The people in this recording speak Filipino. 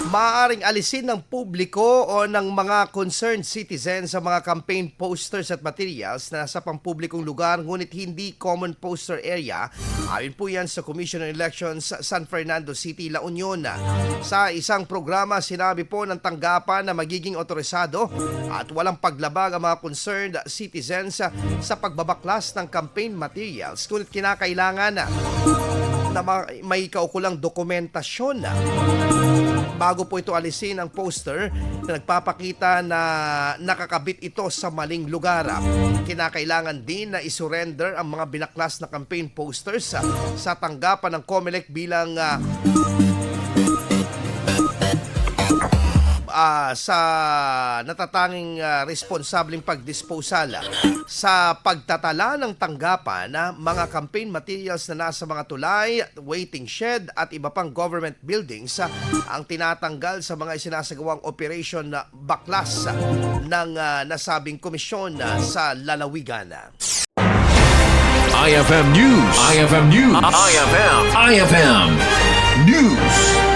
Maaaring alisin ng publiko o ng mga concerned citizens sa mga campaign posters at materials na nasa pampublikong lugar ngunit hindi common poster area. Ayon po yan sa Commission on Elections San Fernando City, La Union. Sa isang programa, sinabi po ng tanggapan na magiging otorisado at walang paglabag ang mga concerned citizens sa pagbabaklas ng campaign materials ngunit kinakailangan na may kaukulang dokumentasyon bago po ito alisin ang poster na nagpapakita na nakakabit ito sa maling lugar. Kinakailangan din na isurrender ang mga binaklas na campaign posters sa tanggapan ng COMELEC bilang sa natatanging responsableng pagdisposal sa pagtatala ng tanggapan mga campaign materials na nasa mga tulay, waiting shed at iba pang government buildings ang tinatanggal sa mga isinasagawang operation na baklas ng nasabing komisyon sa lalawigan. IFM News. IFM News. IFM News.